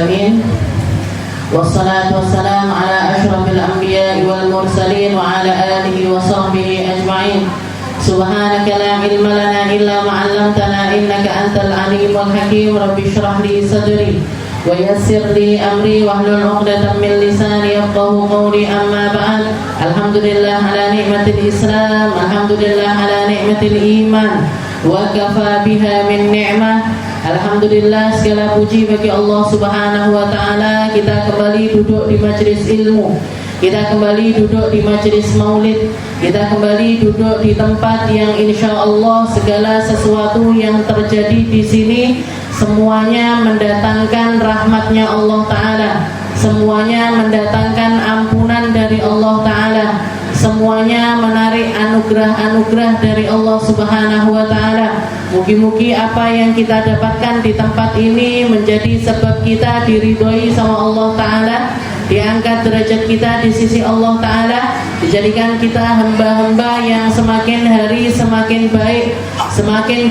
العالمين والصلاة والسلام على أشرف الأنبياء والمرسلين وعلى آله وصحبه أجمعين. سبحانك لا علم لنا إلا ما علمتنا إنك أنت العليم الحكيم. رب اشرح لي صدري ويسر لي أمري واحلل عقدة من لساني يفقهوا قولي. أما بعد، الحمد لله على نعمة الإسلام، الحمد لله على نعمة الإيمان, wa kafa biha min ni'mah. Alhamdulillah, segala puji bagi Allah Subhanahu wa taala. Kita kembali duduk di majelis ilmu, kita kembali duduk di majelis maulid, kita kembali duduk di tempat yang insya Allah segala sesuatu yang terjadi di sini semuanya mendatangkan rahmatnya Allah Ta'ala, semuanya mendatangkan ampunan dari Allah Ta'ala, semuanya menarik anugerah-anugerah dari Allah Subhanahu wa Ta'ala. Mugi-mugi apa yang kita dapatkan di tempat ini menjadi sebab kita diridhoi sama Allah Ta'ala, diangkat derajat kita di sisi Allah Ta'ala, dijadikan kita hamba-hamba yang semakin hari semakin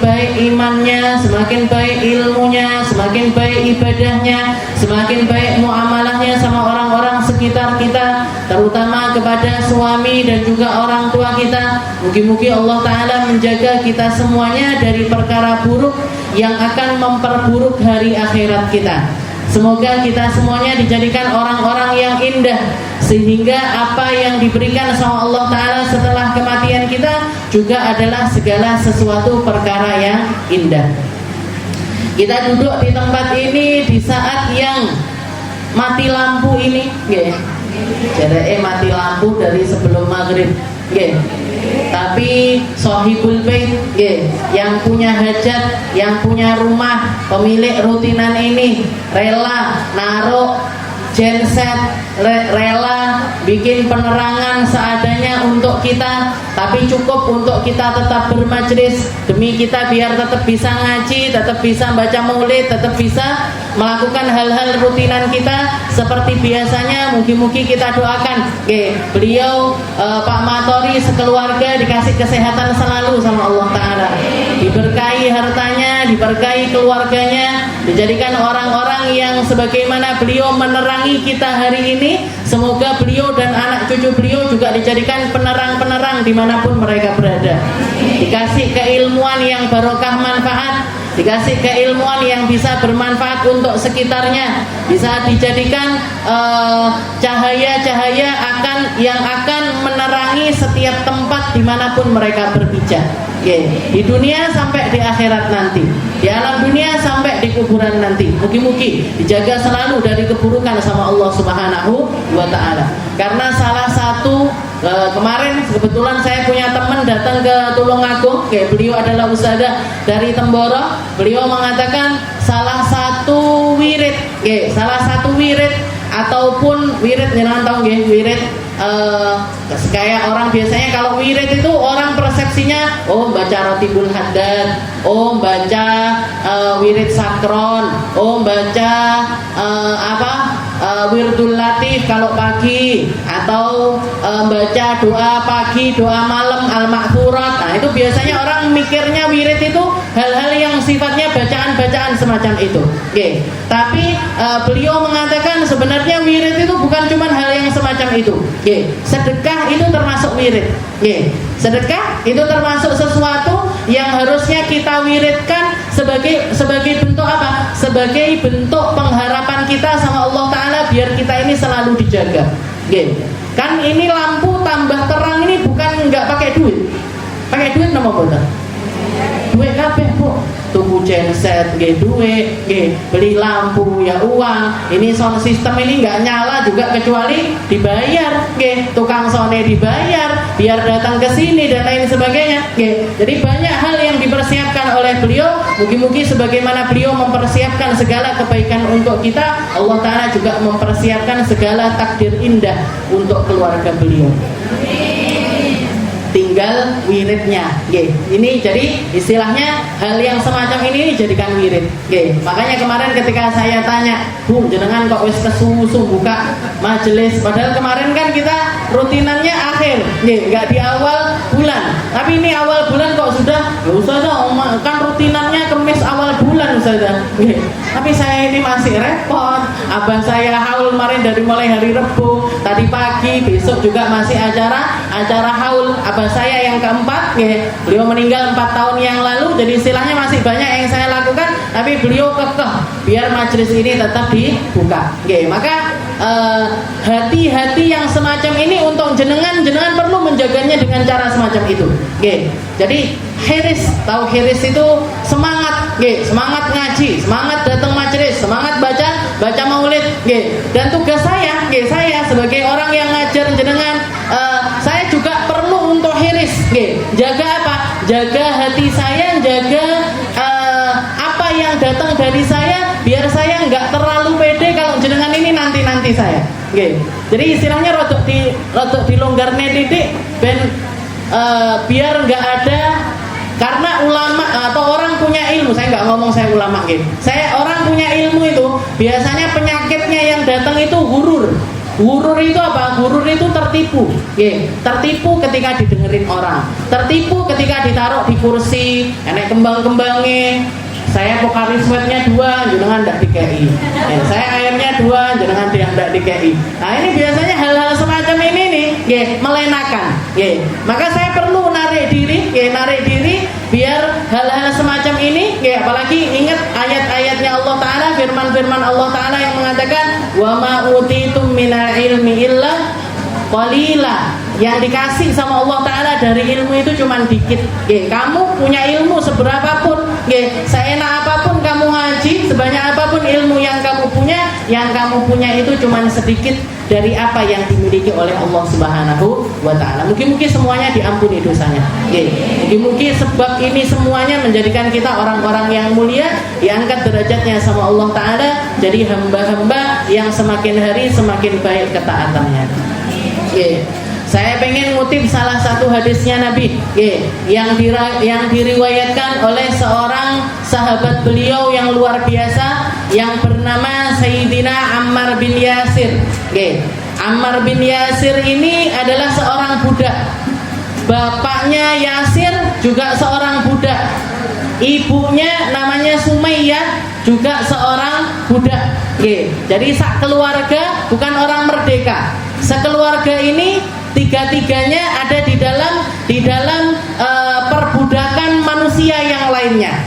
baik imannya, semakin baik ilmunya, semakin baik ibadahnya, semakin baik muamalahnya sama orang-orang sekitar kita, terutama kepada suami dan juga orang tua kita. Mugi-mugi Allah Ta'ala menjaga kita semuanya dari perkara buruk yang akan memperburuk hari akhirat kita. Semoga kita semuanya dijadikan orang-orang yang indah, sehingga apa yang diberikan sama Allah Ta'ala setelah kematian kita juga adalah segala sesuatu perkara yang indah. Kita duduk di tempat ini di saat yang mati lampu ini, jadi mati lampu dari sebelum maghrib, tapi sahibul bait, yang punya hajat, yang punya rumah, pemilik rutinan ini rela naruh genset, rela bikin penerangan seadanya untuk kita, tapi cukup untuk kita tetap bermajlis demi kita biar tetap bisa ngaji, tetap bisa baca maulid, tetap bisa melakukan hal-hal rutinan kita seperti biasanya. Mugi-mugi kita doakan beliau Pak Matori sekeluarga dikasih kesehatan selalu sama Allah Ta'ala, diberkahi hartanya, diberkahi keluarganya, dijadikan orang-orang yang sebagaimana beliau menerangi kita hari ini. Semoga beliau dan anak cucu beliau juga dijadikan penerang-penerang dimanapun mereka berada, dikasih keilmuan yang barokah manfaat, dikasih keilmuan yang bisa bermanfaat untuk sekitarnya, bisa dijadikan cahaya-cahaya yang akan menerangi setiap tempat dimanapun mereka berpijak, di dunia sampai di akhirat nanti, di alam dunia sampai di kuburan nanti. Mugi-mugi dijaga selalu dari keburukan sama Allah Subhanahu wa Ta'ala. Karena salah satu kemarin kebetulan saya punya teman datang ke Tulungagung, beliau adalah ustadzah dari Temboro. Beliau mengatakan salah satu wirid ataupun wirid, jangan tahu wirid, kayak orang biasanya kalau wirid itu orang persepsinya baca Rotibul Haddad, baca wirid sakron, baca wirdul latif kalau pagi, atau baca doa pagi, doa malam, al-ma'thurat. Nah, itu biasanya orang mikirnya wirid itu hal-hal yang sifatnya bacaan-bacaan semacam itu. Tapi beliau mengatakan sebenarnya wirid itu bukan cuma hal yang semacam itu. Sedekah itu termasuk wirid. Sedekah itu termasuk sesuatu yang harusnya kita wiridkan sebagai bentuk apa? Sebagai bentuk pengharapan kita sama Allah Ta'ala biar kita ini selalu dijaga. Kan ini lampu tambah terang ini bukan nggak pakai duit. Pakai duit nama boten? Duit kabeh, Bu. Tuku genset duit, beli lampu ya uang. Ini sound system ini nggak nyala juga kecuali dibayar, tukang soundnya dibayar biar datang ke sini dan lain sebagainya. Jadi banyak hal yang dipersiapkan oleh beliau. Mugi-mugi sebagaimana beliau mempersiapkan segala kebaikan untuk kita, Allah Ta'ala juga mempersiapkan segala takdir indah untuk keluarga beliau. Tinggal wiridnya, ini jadi istilahnya hal yang semacam ini jadikan wirid. Makanya kemarin ketika saya tanya, Bu, jenengan kok wis kesusu buka majelis, padahal kemarin kan kita rutinannya akhir, nggak di awal bulan, tapi ini awal bulan kok sudah, ya usah dong, kan rutinannya Kemis awal bulan Ustazah. Tapi saya ini masih repot. Abah saya haul kemarin dari mulai hari Rebu, tadi pagi, besok juga masih acara haul abah saya yang keempat. Beliau meninggal 4 tahun yang lalu, jadi istilahnya masih banyak yang saya lakukan, tapi beliau kekeh biar majelis ini tetap dibuka. Maka hati-hati yang semacam ini untuk jenengan perlu menjaganya dengan cara semacam itu. Jadi hiris, tahu hiris itu semangat, semangat ngaji, semangat datang majelis, semangat baca maulid. Dan tugas saya sebagai orang yang ngajar jenengan, saya juga perlu untuk hiris. Jaga apa? Jaga hati saya, jaga apa yang datang dari saya, biar saya nggak terlalu pede kalau jenengan ini nanti saya. Jadi istilahnya rodok dilonggarne titik ben biar nggak ada, karena ulama atau orang punya ilmu, saya nggak ngomong saya ulama, saya orang punya ilmu itu biasanya penyakitnya yang datang itu hurur. Hurur itu apa? Hurur itu tertipu. Tertipu ketika didengerin orang, tertipu ketika ditaruh di kursi, enek kembang-kembangnya. Saya pokari sweatnya 2, jenengan ndak dikei. Saya airnya 2, jenengan ndak dikei. Nah ini biasanya hal-hal semacam ini nih, melenakan. Maka saya perlu narik diri biar hal-hal semacam ini, apalagi ingat ayat-ayatnya Allah Taala, firman-firman Allah Taala yang mengatakan, wa ma utitum minal ilmi illa qalila. Yang dikasih sama Allah Ta'ala dari ilmu itu cuma dikit. Kamu punya ilmu seberapapun, seenak apapun kamu ngaji, sebanyak apapun ilmu yang kamu punya itu cuma sedikit dari apa yang dimiliki oleh Allah Subhanahu wa Ta'ala. Mungkin semuanya diampuni dosanya. Mungkin sebab ini semuanya menjadikan kita orang-orang yang mulia, diangkat derajatnya sama Allah Ta'ala, jadi hamba-hamba yang semakin hari semakin baik ketaatannya. Saya pengen ngutip salah satu hadisnya Nabi, yang diriwayatkan oleh seorang sahabat beliau yang luar biasa yang bernama Sayyidina Ammar bin Yasir. Ammar bin Yasir ini adalah seorang budak. Bapaknya Yasir juga seorang budak. Ibunya namanya Sumayyah, juga seorang budak. Jadi sak keluarga bukan orang merdeka. Sekeluarga ini tiga-tiganya ada di dalam perbudakan manusia yang lainnya.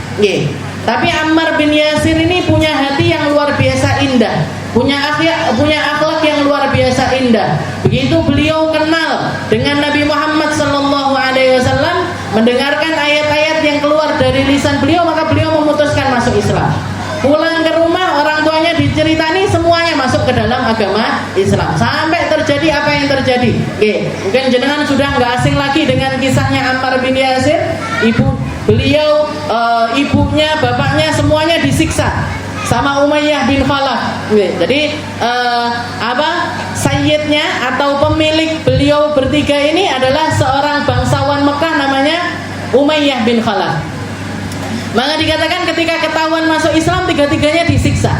Tapi Ammar bin Yasir ini punya hati yang luar biasa indah, punya akhlak yang luar biasa indah. Begitu beliau kenal dengan Nabi Muhammad SAW, mendengarkan ayat-ayat yang keluar dari lisan beliau, maka beliau memutuskan masuk Islam. Pulang ke rumah, orang tuanya diceritani, semuanya masuk ke dalam agama Islam. Sampai terjadi apa yang terjadi. Mungkin jenengan sudah nggak asing lagi dengan kisahnya Ammar bin Yasir. Ibunya, bapaknya semuanya disiksa sama Umayyah bin Khalaf. Jadi sayyidnya atau pemilik beliau bertiga ini adalah seorang bangsawan Mekah namanya Umayyah bin Khalaf. Maka dikatakan ketika ketahuan masuk Islam, tiga-tiganya disiksa.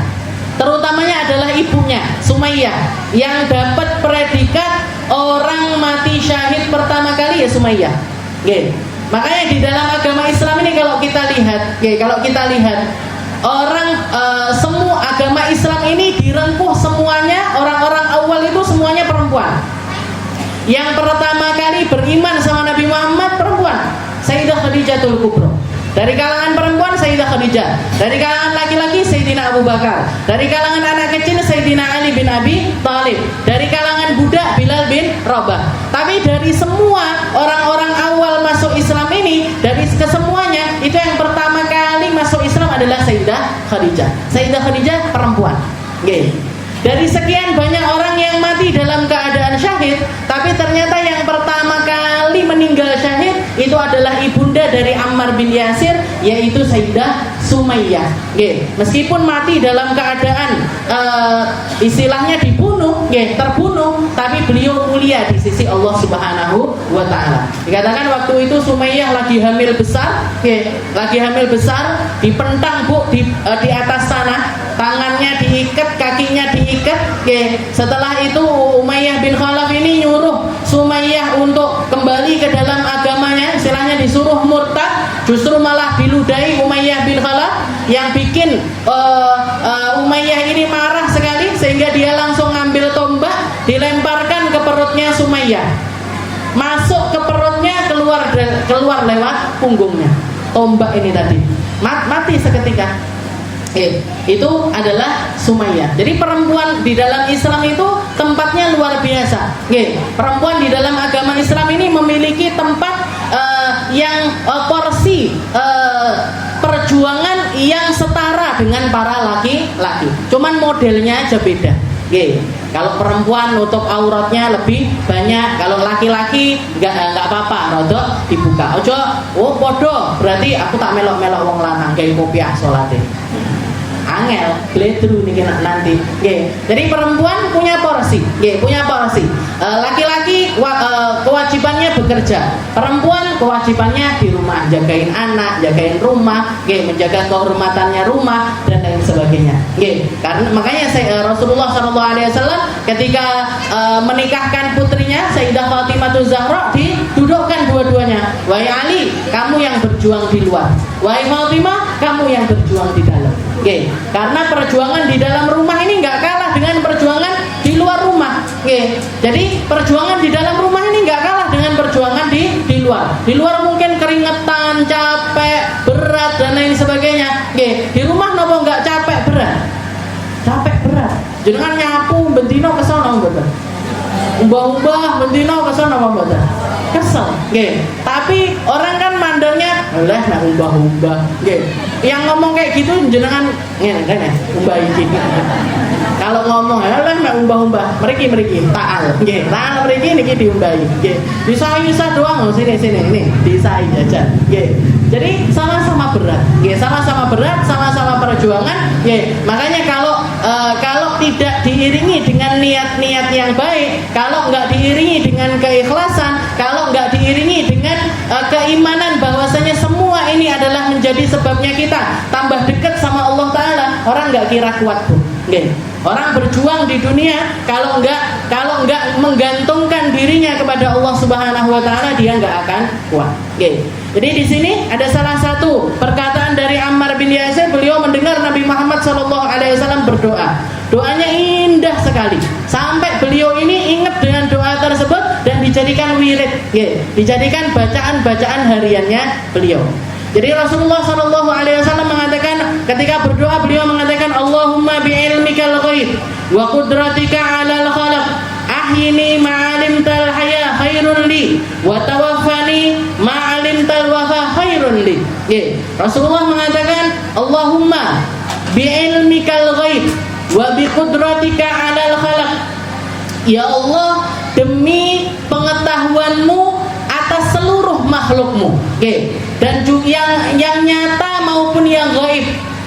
Terutamanya adalah ibunya, Sumayyah, yang dapat predikat orang mati syahid pertama kali ya Sumayyah. Makanya di dalam agama Islam ini kalau kita lihat orang semua agama Islam ini dirempuh semuanya, orang-orang awal itu semuanya perempuan. Yang pertama kali beriman sama Nabi Muhammad perempuan, Sayyidah Khadijatul Kubra. Dari kalangan perempuan Sayyidah Khadijah, dari kalangan laki-laki Sayyidina Abu Bakar, dari kalangan anak kecil Sayyidina Ali bin Abi Thalib, dari kalangan budak Bilal bin Rabah. Tapi dari semua orang-orang awal masuk Islam ini, dari kesemuanya itu yang pertama kali masuk Islam adalah Sayyidah Khadijah. Sayyidah Khadijah perempuan. Dari sekian banyak orang yang mati dalam keadaan syahid, tapi ternyata yang pertama kali meninggal syahid itu adalah ibunda dari Ammar bin Yasir, yaitu Sayyidah Sumayyah. Meskipun mati dalam keadaan istilahnya terbunuh, tapi beliau mulia di sisi Allah Subhanahu wa Ta'ala. Dikatakan waktu itu Sumayyah lagi hamil besar, dipentang di atas tanah, tangannya diikat, kakinya diikat. Setelah itu Umayyah bin Khalaf ini nyuruh Sumayyah untuk kembali ke dalam agamanya, istilahnya disuruh murtad, justru malah diludahi Umayyah bin Khalaf yang bikin Sumayyah. Masuk ke perutnya, keluar lewat punggungnya. Tombak ini tadi mati seketika. Itu adalah Sumayyah. Jadi perempuan di dalam Islam itu tempatnya luar biasa. Perempuan di dalam agama Islam ini memiliki tempat yang porsi perjuangan yang setara dengan para laki-laki. Cuman modelnya aja beda. Kalau perempuan nutup auratnya lebih banyak, kalau laki-laki nggak apa-apa, rodok dibuka. Ojo, podo, berarti aku tak melok-melok wong lanang kayak kopiah salate. Angel, gledru nih nanti. Jadi perempuan punya porsi, punya porsi. Laki-laki kewajibannya bekerja, perempuan kewajibannya di rumah, jagain anak, jagain rumah, menjaga kehormatannya rumah dan lain sebagainya. Karena makanya Rasulullah SAW ketika menikahkan putrinya Sayyidah Fatimah Zahra, didudukkan dua-duanya. Wahai Ali, kamu yang berjuang di luar. Wahai Fatimah, kamu yang berjuang di dalam. Karena perjuangan di dalam rumah ini nggak kalah dengan perjuangan di luar rumah. Jadi perjuangan di dalam rumah ini nggak kalah dengan perjuangan di luar. Di luar mungkin keringetan, capek, berat dan lain sebagainya. Di rumah nopo nggak capek berat? Capek berat. Jangan nyapu bentino kesana mboten. Umbah-umbah bentino kesana mboten. Kesel. Tapi orang kan mandangnya, "Lah nak umbah-umbah." Yang ngomong kayak gitu jenengan ngene umbah iki. Kalau ngomong, "Lah nak umbah-umbah." Mriki taal. Taal mriki niki diumbahi. Bisa doang sini ini disai jajan. Jadi sama-sama berat. Sama-sama berat, sama-sama perjuangan. Makanya kalau tidak diiringi dengan niat-niat yang baik, kalau enggak diiringi dengan keikhlasan, kalau enggak diiringi dengan keimanan bahwasanya semua ini adalah menjadi sebabnya kita tambah dekat sama Allah Ta'ala, orang enggak kira kuat, Bu. Orang berjuang di dunia kalau enggak menggantungkan dirinya kepada Allah Subhanahu wa taala, dia enggak akan kuat. Jadi di sini ada salah satu perkataan dari Ammar bin Yasir, beliau mendengar Nabi Muhammad SAW berdoa. Doanya indah sekali. Sampai beliau ini ingat dengan doa tersebut dan dijadikan wirid, dijadikan bacaan-bacaan hariannya beliau. Jadi Rasulullah SAW mengatakan, ketika berdoa beliau mengatakan, Allahumma bi'ilmikal ghaib wa qudratika 'alal khalaq ahyini ma'alimtal haya khairun li wa tawaffani ma'alimtal wafa khairun li. Rasulullah mengatakan, Allahumma bi'ilmikal ghaib wa biqudratika 'alal khalaq. Ya Allah, demi pengetahuanmu atas seluruh makhlukmu, dan juga yang nyata maupun yang gaib.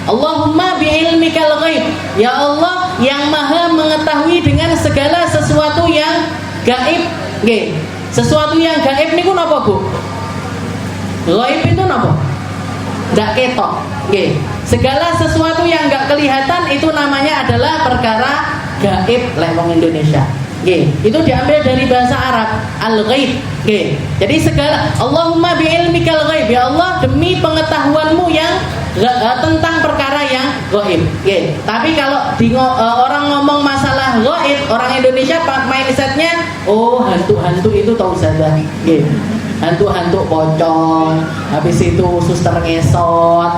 Allahumma bi'ilmikal ghaib. Ya Allah yang maha mengetahui dengan segala sesuatu yang gaib. Sesuatu yang gaib niku napa, Bu? Gaib itu napa? Ndak ketok. Segala sesuatu yang enggak kelihatan itu namanya adalah perkara gaib lek wong Indonesia. Itu diambil dari bahasa Arab, al-ghaib. Jadi segala, Allahumma bi'ilmikal ghaib, ya Allah demi pengetahuanmu yang tentang perkara yang ghaib. Tapi kalau orang ngomong masalah ghaib, orang Indonesia mindsetnya, oh hantu-hantu itu tahu saja. Hantu-hantu pocong, habis itu suster ngesot,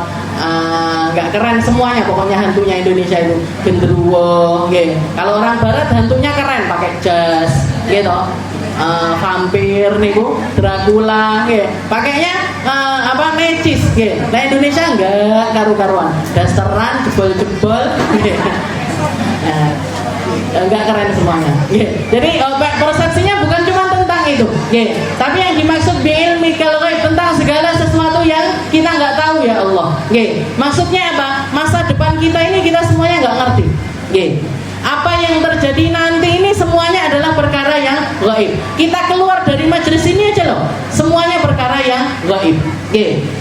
nggak keren semuanya pokoknya hantunya Indonesia itu genderuwo. Kalau orang Barat hantunya keren, pakai jas, gitu. Vampir niku, Dracula, pakainya necis. Nah Indonesia enggak karu-karuan, dasteran jebol-jebol. Enggak keren semuanya. Jadi persepsinya bukan cuma tentang itu. Tapi yang dimaksud bi'ilmikal ghaib, tentang segala sesuatu yang kita nggak tahu ya Allah. Maksudnya apa? Masa depan kita ini kita semuanya nggak ngerti. Apa yang terjadi nanti ini semuanya adalah perkara yang gaib. Kita keluar dari majelis ini aja loh, semuanya perkara yang gaib.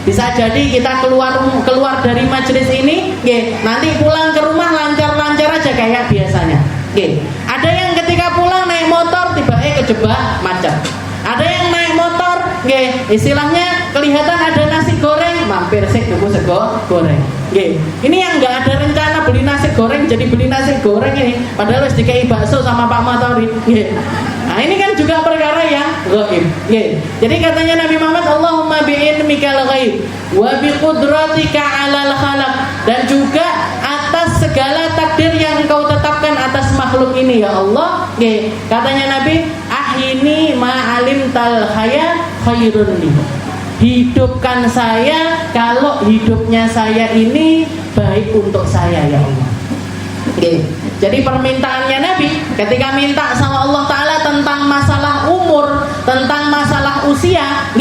Bisa jadi kita keluar dari majelis ini, nanti pulang ke rumah lancar-lancar aja kayak biasanya. Ada yang ketika pulang naik motor tiba-tiba kejebak macet. Ada yang naik motor, istilahnya kelihatan ada nasi goreng, mampir sih tuku sego goreng. Ini yang nggak ada rencana beli nasi goreng jadi beli nasi goreng ini, padahal harus dikai bakso sama Pak Matori. Nah, ini kan juga perkara yang gaib. Jadi katanya Nabi Muhammad, Allahumma bi'ilmikal ghaib wa biqudratika 'alal khalaq, dan juga atas segala takdir yang Engkau tetapkan atas makhluk ini ya Allah. Katanya Nabi, ahini ma'alim tal haya khairun li. Hidupkan saya kalau hidupnya saya ini baik untuk saya ya Allah. Jadi permintaannya Nabi ketika minta sama Allah Ta'ala tentang masalah umur, tentang masalah usia,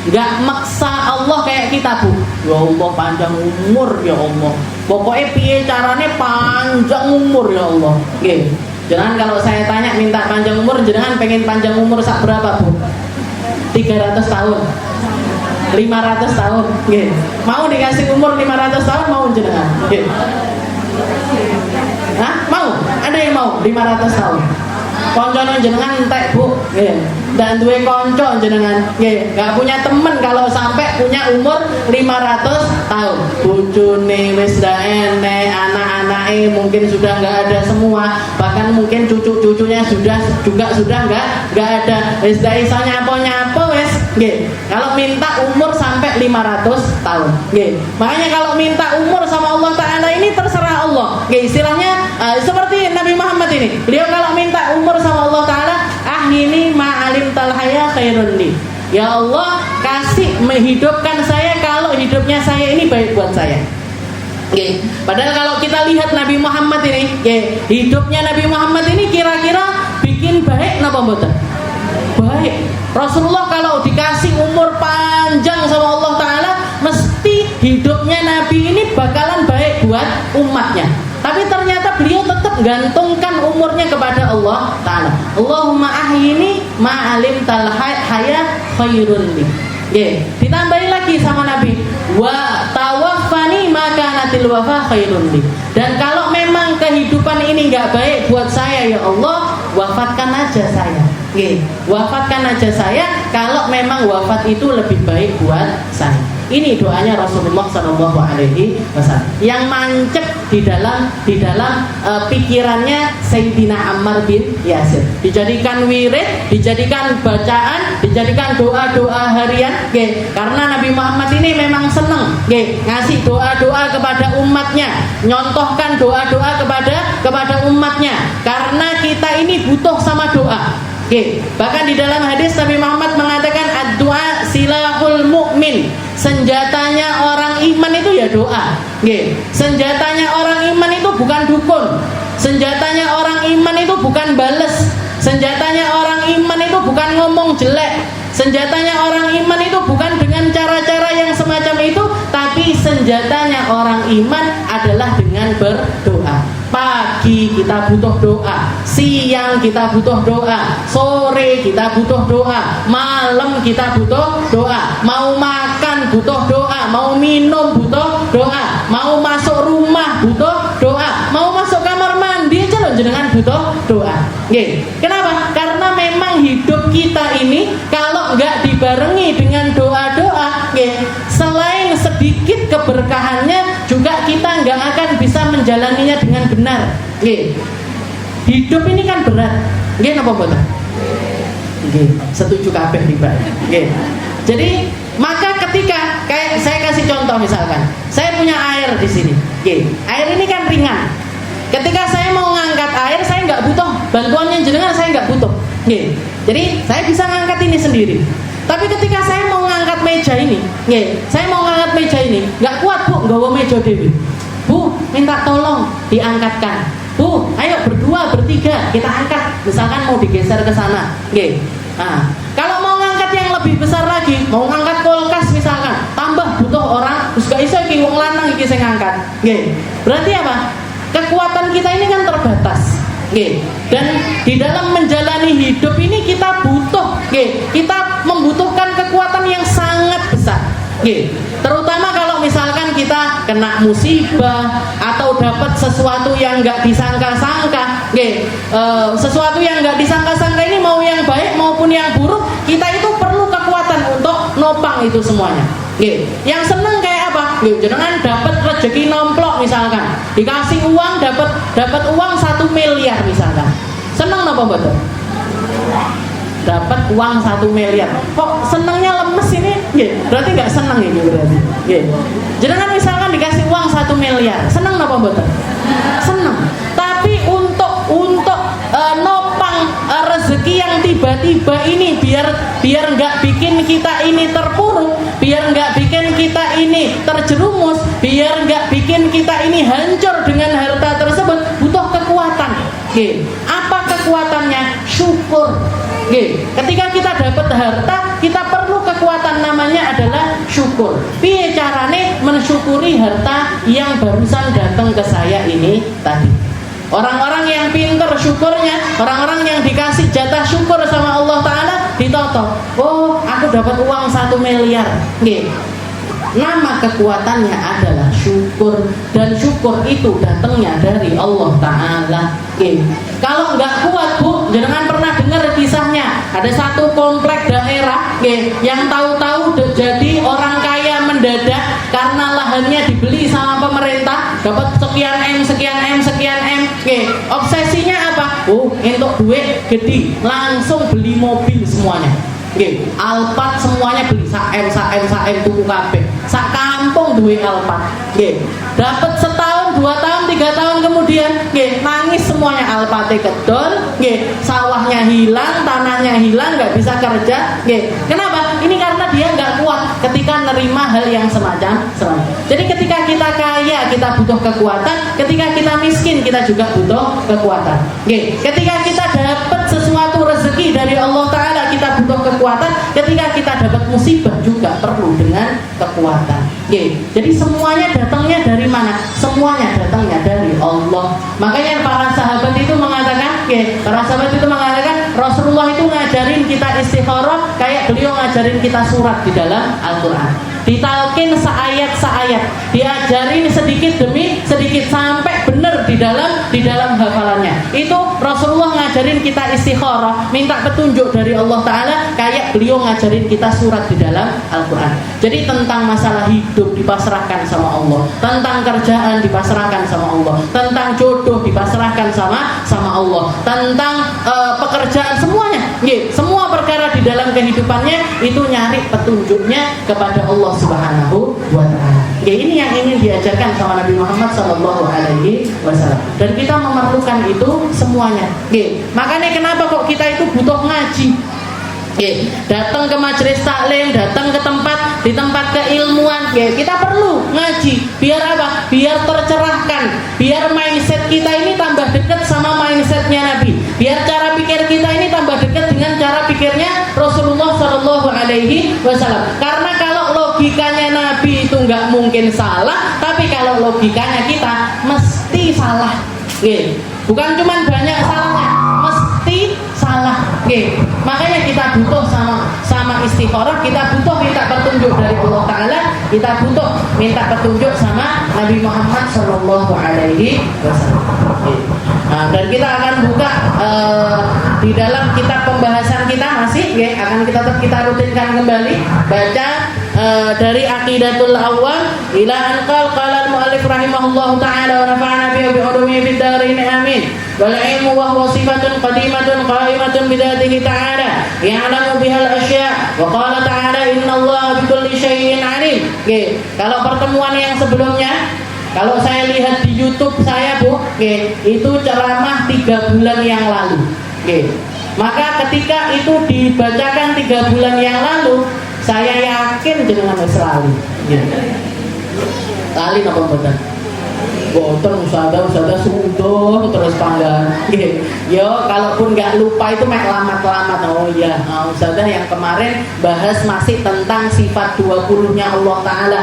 nggak maksa Allah kayak kita, Bu. Ya Allah panjang umur ya Allah. Pokoknya piye carane panjang umur ya Allah. Jangan kalau saya tanya minta panjang umur, jangan pengen panjang umur sak berapa, Bu? 300 tahun. 500 tahun. Mau dikasih umur 500 tahun mau jenengan? Hah? Mau? Ada yang mau 500 tahun? Konconya jenengan entek, Bu. Dan duwe konco jenengan. Gak punya temen kalau sampai punya umur 500 tahun. Bojone wis ndak enek, anak-anake mungkin sudah nggak ada semua, bahkan mungkin cucu-cucunya sudah nggak ada. Wis ndak iso nyapo-nyapo wis. Kalau minta umur sampai 500 tahun. Makanya kalau minta umur sama Allah Ta'ala ini terserah Allah. Istilahnya seperti Nabi Muhammad ini. Beliau kalau minta umur sama Allah Ta'ala, ahini ma'alim talhaya khairun li. Ya Allah, kasih menghidupkan saya kalau hidupnya saya ini baik buat saya. Padahal kalau kita lihat Nabi Muhammad ini, hidupnya Nabi Muhammad ini kira-kira bikin baik napa mboten? Baik. Rasulullah kalau dikasih umur panjang sama Allah Ta'ala, mesti hidupnya Nabi ini bakalan baik buat umatnya. Tapi ternyata beliau tetap gantungkan umurnya kepada Allah Ta'ala. Allahumma ahyini ma'alim talhaya khairun li. Ditambahin lagi sama Nabi, wa tawaffani maka natil wafa khairun li. Dan kalau memang kehidupan ini nggak baik buat saya ya Allah, wafatkan aja saya. Wafatkan aja saya kalau memang wafat itu lebih baik buat saya. Ini doanya Rasulullah SAW yang mancep di dalam pikirannya Sayyidina Ammar bin Yasir. Dijadikan wirid, dijadikan bacaan, dijadikan doa-doa harian. Karena Nabi Muhammad ini memang senang ngasih doa-doa kepada umatnya, nyontohkan doa-doa kepada umatnya. Karena kita ini butuh sama doa. Bahkan di dalam hadis Nabi Muhammad mengatakan ad-du'a silahul mu'min. Senjatanya orang iman itu ya doa. Senjatanya orang iman itu bukan dukun. Senjatanya orang iman itu bukan bales. Senjatanya orang iman itu bukan ngomong jelek. Senjatanya orang iman itu bukan dengan cara-cara yang semacam itu, tapi senjatanya orang iman adalah dengan berdoa. Pagi kita butuh doa, siang kita butuh doa, sore kita butuh doa, malam kita butuh doa, mau makan butuh doa, mau minum butuh doa, mau masuk rumah butuh doa, mau masuk kamar mandi aja loh jenengan butuh doa. Kenapa? Karena memang hidup kita ini kalau nggak dibarengi dengan doa-doa, selain sedikit keberkahannya, juga kita nggak akan bisa menjalaninya dengan benar. Hidup ini kan berat. Napa mboten? Setuju kabeh tiba. Jadi maka ketika kayak saya kasih contoh misalkan, saya punya air di sini. Air ini kan ringan. Ketika saya mau ngangkat air, saya nggak butuh bantuannya jenengan, saya nggak butuh. Jadi saya bisa ngangkat ini sendiri. Tapi ketika saya mau ngangkat meja ini, saya mau ngangkat meja ini, nggak kuat, Bu, nggawa meja dewi. Bu, minta tolong diangkatkan. Bu, ayo berdua, bertiga kita angkat. Misalkan mau digeser ke sana. Nah, kalau mau ngangkat yang lebih besar lagi, mau ngangkat kulkas misalkan, tambah butuh orang, terus gak iso iki wong lanang iki sing ngangkat. Berarti apa? Kekuatan kita ini kan terbatas. Dan di dalam menjalani hidup ini kita butuh, kita membutuhkan kekuatan yang sangat besar. Terutama kalau misalkan kita kena musibah atau dapat sesuatu yang nggak disangka-sangka, sesuatu yang nggak disangka-sangka ini mau yang baik maupun yang buruk, kita itu perlu kekuatan untuk nopang itu semuanya. Yang seneng kayak apa? Jangan dapat rezeki nomplok misalkan, dikasih uang dapat uang 1 miliar misalkan, seneng apa betul? dapat uang 1 miliar. Kok senengnya lemes ini? Berarti nggak seneng ini berarti. Jangan misalkan dikasih uang 1 miliar, seneng apa mboten? Seneng. Tapi untuk nopang rezeki yang tiba-tiba ini biar nggak bikin kita ini terpuruk, biar nggak bikin kita ini terjerumus, biar nggak bikin kita ini hancur dengan harta tersebut, butuh kekuatan. Apa kekuatannya? Syukur. Ketika kita dapat harta, kita perlu kekuatan, namanya adalah syukur. Piye carane mensyukuri harta yang barusan datang ke saya ini tadi? Orang-orang yang pinter syukurnya, orang-orang yang dikasih jatah syukur sama Allah Ta'ala, ditoto, oh aku dapat uang 1 miliar. Nama kekuatannya adalah syukur, dan syukur itu datangnya dari Allah Ta'ala. Kalau nggak kuat Bu, jangan pernah dengar kisahnya. Ada satu komplek daerah yang tahu-tahu jadi orang kaya mendadak karena lahannya dibeli sama pemerintah, dapat sekian M. Obsesinya apa? Untuk duit gede, langsung beli mobil semuanya. Alphard semuanya beli, sak M tuku kabeh. Sak kampung duwe Alphard. Dapat setahun, 2 tahun, 3 tahun kemudian, nangis semuanya, Alphard-e kedol, sawahnya hilang, tanahnya hilang, nggak bisa kerja. Kenapa? Ini karena dia nggak kuat ketika nerima hal yang semacam. Jadi ketika kita kaya, kita butuh kekuatan. Ketika kita miskin, kita juga butuh kekuatan. Ketika kita dapat sesuatu rezeki dari Allah Ta'ala, kita butuh kekuatan. Ketika kita dapat musibah juga perlu dengan kekuatan. Jadi semuanya datangnya dari mana? Semuanya datangnya dari Allah. Makanya para sahabat itu mengatakan, Rasulullah itu ngajarin kita istikharah kayak beliau ngajarin kita surat di dalam Al-Quran. Ditalkin seayat-seayat, diajarin sedikit demi sedikit sampai benar di dalam hafalannya. Itu Rasulullah ngajarin kita istikharah, minta petunjuk dari Allah Ta'ala kayak beliau ngajarin kita surat di dalam Al-Quran. Jadi tentang masalah hidup dipasrahkan sama Allah, tentang kerjaan dipasrahkan sama Allah, tentang jodoh dipasrahkan sama Allah, tentang pekerjaan, semuanya, semua perkara di dalam kehidupannya itu nyari petunjuknya kepada Allah Subhanahu wa Ta'ala. Ini yang ingin diajarkan sama Nabi Muhammad Sallallahu Alaihi Wasallam, dan kita memerlukan itu semuanya. Makanya kenapa kok kita itu butuh ngaji? Datang ke majelis taklim, datang ke di tempat keilmuan, kita perlu ngaji. Biar apa? Biar tercerahkan, biar mindset kita ini tambah dekat sama mindsetnya Nabi, biar cara pikir kita ini tambah dekat dengan cara pikirnya Rasulullah Sallallahu Alaihi Wasallam. Karena kalau logikanya Nabi itu nggak mungkin salah, tapi kalau logikanya kita mesti salah. Bukan cuma banyak salahnya, mesti salah. Makanya kita butuh sama istikharah, kita butuh minta petunjuk dari Allah Ta'ala, kita butuh minta petunjuk sama Nabi Muhammad Sallallahu Alaihi Wasallam. Dan kita akan buka di dalam kitab pembahasan kita masih, akan kita rutinkan kembali baca dari Aqidatul Awwal ila anqal qala al-muallif rahimahullahu ta'ala wa nafa'ana bihi bi ulumi fid darin amin. Wal ilmu wa huwa sifatun qadimatun qa'imatun bi dzatihi ta'ala ya'lamu bihal asya' wa qala ta'ala innallaha bikulli syai'in 'alim. Kalau pertemuan yang sebelumnya, kalau saya lihat di YouTube saya Bu, itu ceramah 3 bulan yang lalu. Maka ketika itu dibacakan 3 bulan yang lalu, saya yakin jenengan wis lali. Lali napa mboten? Boten usada sudah terus panggang. Yo kalaupun nggak lupa itu mek lamat-lamat. Oh iya, usada yang kemarin bahas masih tentang sifat 20-nya Allah Ta'ala.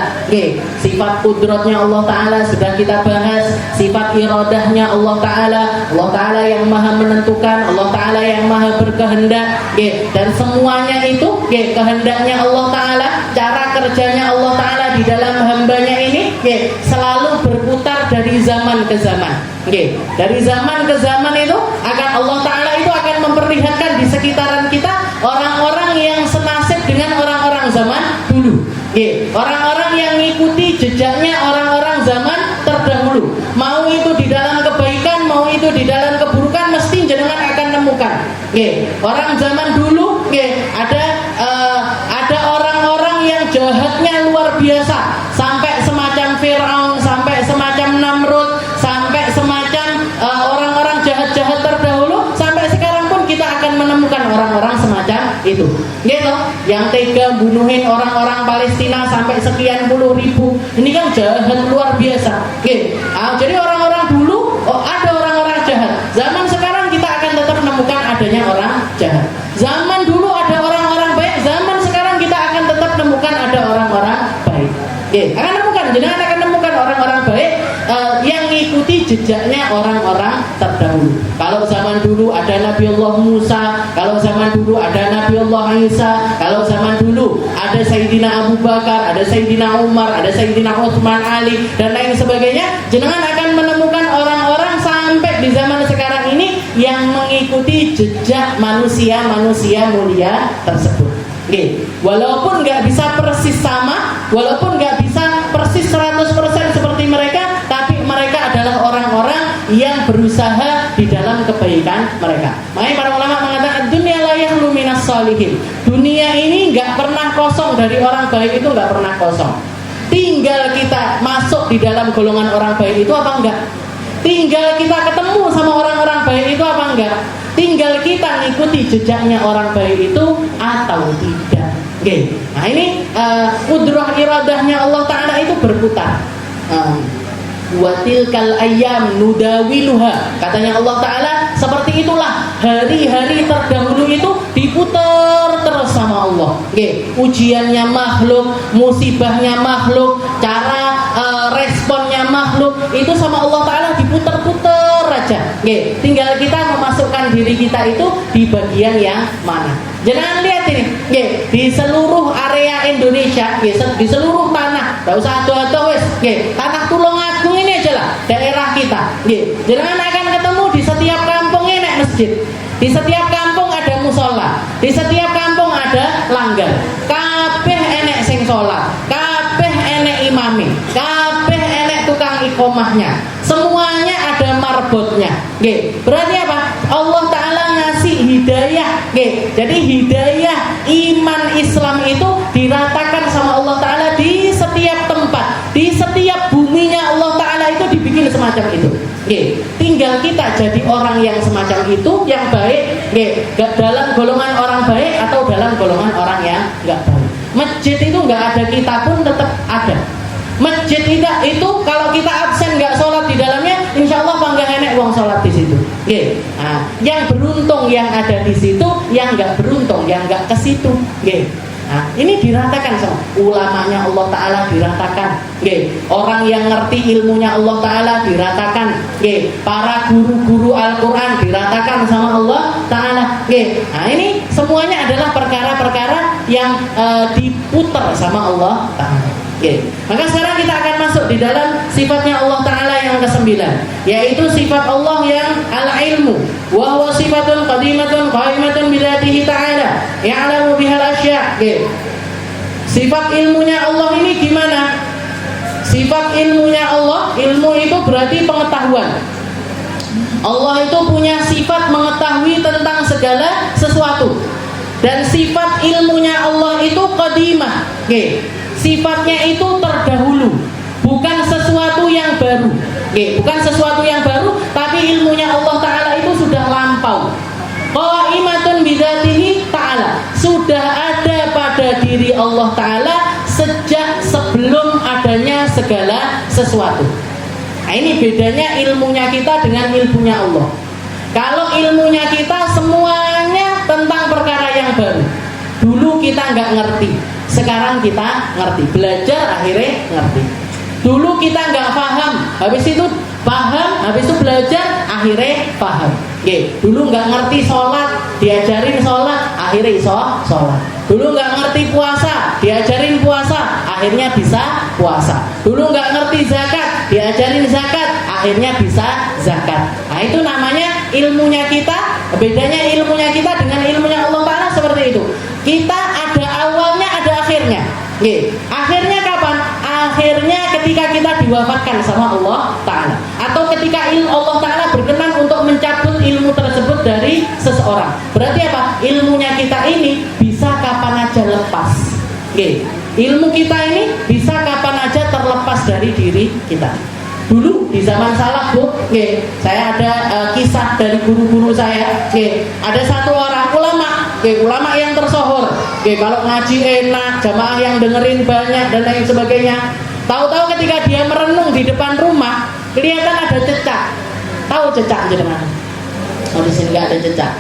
Sifat kudratnya Allah Ta'ala sudah kita bahas, sifat iradahnya Allah Ta'ala, Allah Ta'ala yang maha menentukan, Allah Ta'ala yang maha berkehendak. Dan semuanya itu kehendaknya Allah Ta'ala, cara kerjanya Allah Ta'ala di dalam hambanya ini selalu berputar dari zaman ke zaman. Dari zaman ke zaman itu akan Allah Ta'ala itu akan memperlihatkan di sekitaran kita orang-orang yang senasib dengan orang-orang zaman dulu. Orang-orang yang mengikuti jejaknya orang-orang zaman terdahulu. Mau itu di dalam kebaikan, mau itu di dalam keburukan, mesti jenengan akan menemukan. Orang zaman dulu ada orang-orang yang jahatnya luar biasa, sampai semacam Fir'aun, sampai semacam Namrud, sampai semacam orang-orang jahat-jahat terdahulu. Sampai sekarang pun kita akan menemukan orang-orang semacam itu, yang tega bunuhin orang-orang Palestina sampai sekian puluh ribu. Ini kan jahat luar biasa. Jadi orang-orang dulu ada orang-orang jahat. Zaman sekarang kita akan tetap menemukan adanya orang jahat. Zaman dulu ada orang-orang baik, zaman sekarang kita akan tetap menemukan ada orang-orang baik. Akan menemukan, jangan akan menemukan orang-orang baik yang mengikuti jejaknya orang-orang terdahulu. Kalau zaman dulu ada Nabiullah Musa, kalau zaman dulu ada Nabiullah Isa, kalau zaman dulu ada Sayyidina Abu Bakar, ada Sayyidina Umar, ada Sayyidina Utsman, Ali, dan lain sebagainya. Jenengan akan menemukan orang-orang sampai di zaman sekarang ini yang mengikuti jejak manusia-manusia mulia tersebut. Walaupun nggak bisa persis sama, walaupun nggak bisa persis 100% seperti mereka, tapi mereka adalah orang-orang yang berusaha di dalam kebaikan mereka. Makanya para ulama mengatakan dunia la yakhlu minas sholihin. Dunia ini nggak pernah kosong dari orang baik, itu nggak pernah kosong. Tinggal kita masuk di dalam golongan orang baik itu apa enggak? Tinggal kita ketemu sama orang-orang baik itu apa enggak? Tinggal kita ngikuti jejaknya orang baik itu atau tidak. Nah ini kudrah iradahnya Allah Ta'ala itu berputar. Watilkal ayyam nudawiluha, katanya Allah Ta'ala, seperti itulah hari-hari terdahulu itu diputar terus sama Allah. Ujiannya makhluk, musibahnya makhluk, cara responnya makhluk, itu sama Allah Ta'ala diputar-putar aja. Tinggal kita memasukkan diri kita itu di bagian yang mana. Jangan lihat ini, di seluruh area Indonesia, di seluruh tanah, tidak usah ado-ado wis, tanah Tulungagung ini aja lah, daerah kita. Jangan akan ketemu di setiap kampung enek masjid, di setiap kampung ada musola, di setiap kampung ada langgar. Kabeh enek sing sholat, kabeh enek imami, kabeh enek tukang iqomahnya, semuanya ada marbotnya. Berarti apa? Allah Ta'ala ngasih hidayah. Jadi hidayah iman Islam itu diratakan sama Allah Ta'ala di setiap tempat, di setiap buminya Allah Ta'ala itu dibikin semacam itu. Tinggal kita jadi orang yang semacam itu, yang baik, dalam golongan orang baik atau dalam golongan orang yang enggak baik. Masjid itu enggak ada kita pun tetap ada. Masjid itu kalau kita absen nggak sholat di dalamnya, insya Allah bangga enek uang sholat di situ. Nah, yang beruntung yang ada di situ, yang nggak beruntung yang nggak ke situ. Nah, ini diratakan sama ulamanya Allah Ta'ala, diratakan. Orang yang ngerti ilmunya Allah Ta'ala diratakan. Para guru-guru Al-Quran diratakan sama Allah Ta'ala. Nah, ini semuanya adalah perkara-perkara yang diputar sama Allah Ta'ala. Maka sekarang kita akan masuk di dalam sifatnya Allah Ta'ala yang ke-9, yaitu sifat Allah yang al-ilmu, wa huwa sifatun qadimatun qaimatun bidatihi ta'ala ya'lamu bihal asya'. Sifat ilmunya Allah ini gimana? Sifat ilmunya Allah, ilmu itu berarti pengetahuan. Allah itu punya sifat mengetahui tentang segala sesuatu. Dan sifat ilmunya Allah itu qadimah. Sifatnya itu terdahulu, bukan sesuatu yang baru. Bukan sesuatu yang baru, tapi ilmunya Allah Ta'ala itu sudah lampau. Qaimatun bidzatihi ta'ala, sudah ada pada diri Allah Ta'ala sejak sebelum adanya segala sesuatu. Nah, ini bedanya ilmunya kita dengan ilmunya Allah. Kalau ilmunya kita semuanya tentang perkara yang baru. Dulu kita nggak ngerti, sekarang kita ngerti. Belajar akhirnya ngerti. Dulu kita nggak paham, habis itu paham, habis itu belajar akhirnya paham. Dulu nggak ngerti sholat, diajarin sholat, akhirnya iso sholat. Dulu nggak ngerti puasa, diajarin puasa, akhirnya bisa puasa. Dulu nggak ngerti zakat, diajarin zakat, akhirnya bisa zakat. Nah, itu namanya ilmunya kita. Bedanya ilmunya kita dengan ilmunya Allah Ta'ala seperti itu. Kita ada awalnya, ada akhirnya. Akhirnya kapan? Akhirnya ketika kita diwafatkan sama Allah Ta'ala, atau ketika Allah Ta'ala berkenan untuk mencabut ilmu tersebut dari seseorang. Berarti apa? Ilmunya kita ini bisa kapan aja lepas. Oke. Ilmu kita ini bisa kapan aja terlepas dari diri kita. Dulu di zaman salaf Bu, saya ada kisah dari guru-guru saya. Ada satu orang ulama, ulama yang tersohor. Kalau ngaji enak, jamaah yang dengerin banyak dan lain sebagainya. Tahu-tahu ketika dia merenung di depan rumah, kelihatan ada cecak. Tahu cecak jenengan? Oh, di sini nggak ada cecak.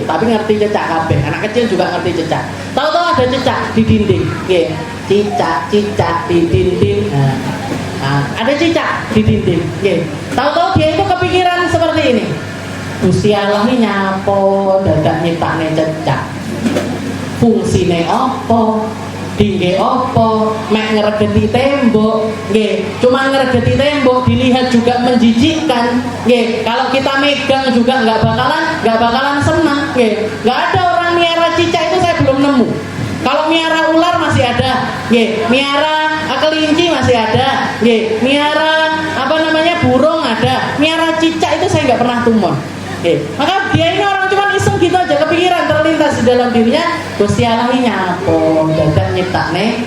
Tapi ngerti cecak kabeh. Anak kecil juga ngerti cecak. Tahu-tahu ada cecak di dinding. Cicak di dinding. Ada cicak di dinding. Tahu-tahu dia itu kepikiran seperti ini. Gusti Allah ini nyapo dadak nyiptakne cecak. Fungsine opo? Dingge opo? Mek ngregeti tembok. Cuma ngregeti tembok dilihat juga menjijikkan. Kalau kita megang juga nggak bakalan senang. Nggak ada orang miara cicak itu saya belum nemu. Kalau miara ular masih ada, miara kelinci masih ada, miara burung ada, miara cicak itu saya nggak pernah tumon. Maka dia ini orang cuma iseng gitu aja, kepikiran terlintas di dalam dirinya, Gusti Allah ini nyapo dadak nyiptakne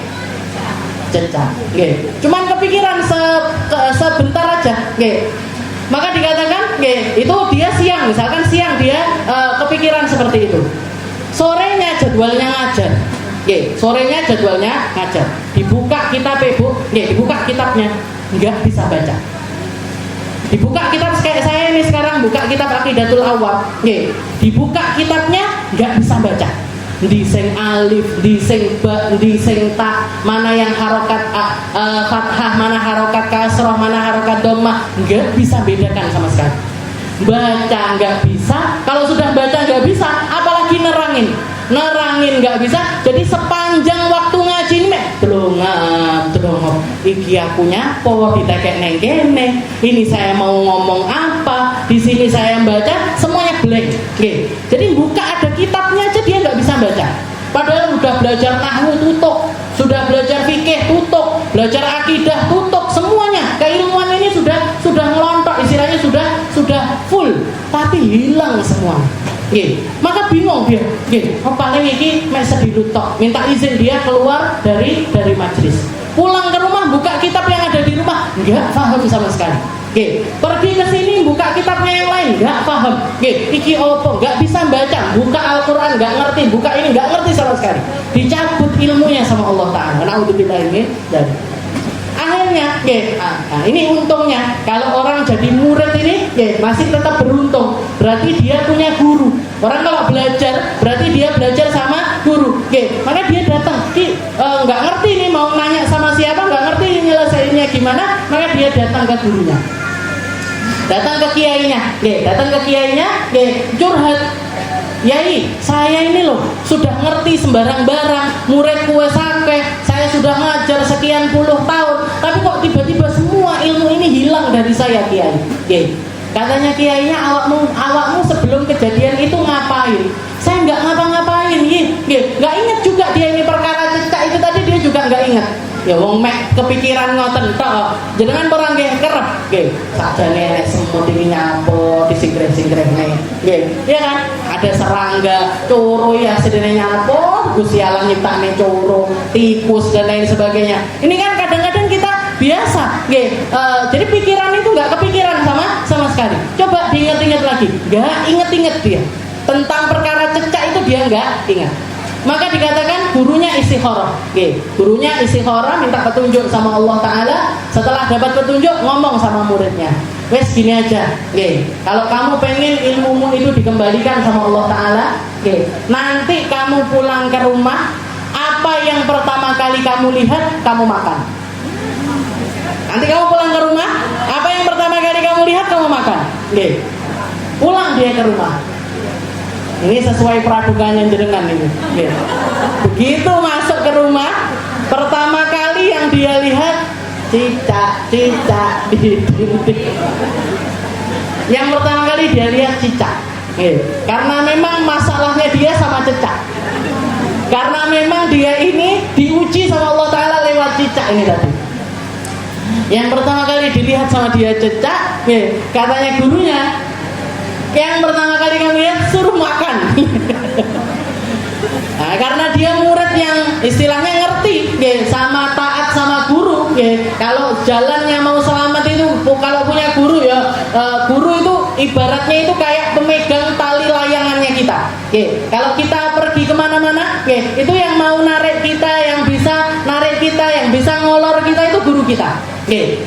cecak. Cuman kepikiran sebentar aja. Maka dikatakan, itu dia siang, misalkan siang dia kepikiran seperti itu. Sorenya jadwalnya ngajar. Sorenya jadwalnya ngajar. Dibuka kitab Bu, dibuka kitabnya, nggak bisa baca. Dibuka kitab kayak saya ini sekarang buka kitab Aqidatul Awam, dibuka kitabnya nggak bisa baca. Di sing alif, di sing ba, di sing ta, mana yang harokat fathah, mana harokat kasroh, mana harokat dhammah, nggak bisa bedakan sama sekali. Baca nggak bisa, kalau sudah baca nggak bisa, apalagi nerangin nggak bisa. Jadi sepanjang waktu ngaji ini drongop iki aku nyapo ditekek neng kene, ini saya mau ngomong apa, di sini saya baca semuanya blank. Jadi buka ada kitabnya aja dia nggak bisa baca. Padahal sudah belajar nahwu tutup, sudah belajar fikih tutup, belajar akidah tutup, semuanya keilmuan ini sudah ngelontok, istilahnya sudah full, tapi hilang semua. Maka bingung dia. Paling iki mek sedilut tok, minta izin dia keluar dari majelis. Pulang ke rumah buka kitab yang ada di rumah, enggak paham sama sekali. Pergi ke sini buka kitabnya yang lain, enggak paham. Iki opo, enggak bisa baca, buka Al-Qur'an enggak ngerti, buka ini enggak ngerti sama sekali. Dicabut ilmunya sama Allah Ta'ala. Naudzubillah ini dan akhirnya, ini untungnya kalau orang jadi murid ini, masih tetap beruntung. Berarti dia punya guru. Orang kalau belajar, berarti dia belajar sama guru. Maka dia datang, nggak ngerti nih mau nanya sama siapa, nggak ngerti nyelesainnya gimana, maka dia datang ke gurunya, datang ke kiainya, curhat. Yai, saya ini loh sudah ngerti sembarang-barang, murid kue sake, saya sudah ngajar sekian puluh tahun, tapi kok tiba-tiba semua ilmu ini hilang dari saya Kiai. Katanya kiainya, awakmu sebelum kejadian itu ngapain? Saya nggak ngapa-ngapain, nggak ingat juga dia ini perkara cecak itu tadi dia juga nggak ingat. Ya wong mek kepikiran ngoten tok. Jenengan ora nggih kerep nggih. Sakjane nek semut iki nyapo disingkreh-singkrehne. Nggih. Iya kan? Ada serangga, coro ya sedene nyapo, Gusti Allah nyiptakne coro, tikus dan lain sebagainya. Ini kan kadang-kadang kita biasa, nggih. Jadi pikiran itu nggak kepikiran sama sekali. Coba diingat-ingat lagi. Nggak inget-inget dia. Tentang perkara cecak itu dia nggak ingat. Maka dikatakan gurunya istikharah. Gurunya istikharah minta petunjuk sama Allah Ta'ala. Setelah dapat petunjuk ngomong sama muridnya, wes gini aja, kalau kamu pengen ilmumu itu dikembalikan sama Allah Ta'ala, nanti kamu pulang ke rumah, apa yang pertama kali kamu lihat, kamu makan. Nanti kamu pulang ke rumah, apa yang pertama kali kamu lihat, kamu makan. Pulang dia ke rumah. Ini sesuai peradukannya jenengan ini. Begitu masuk ke rumah, pertama kali yang dia lihat cicak di dinding. Yang pertama kali dia lihat cicak. Karena memang masalahnya dia sama cicak. Karena memang dia ini diuji sama Allah Ta'ala lewat cicak ini tadi. Yang pertama kali dilihat sama dia cicak, katanya gurunya, Yang pertama kali kami lihat suruh makan. Nah, karena dia murid yang istilahnya ngerti, sama taat sama guru. Kalau jalannya mau selamat itu, kalau punya guru ya, guru itu ibaratnya itu kayak pemegang tali layangannya kita. Kalau kita pergi kemana-mana, itu yang mau narik kita, yang bisa narik kita, yang bisa ngolor kita itu guru kita.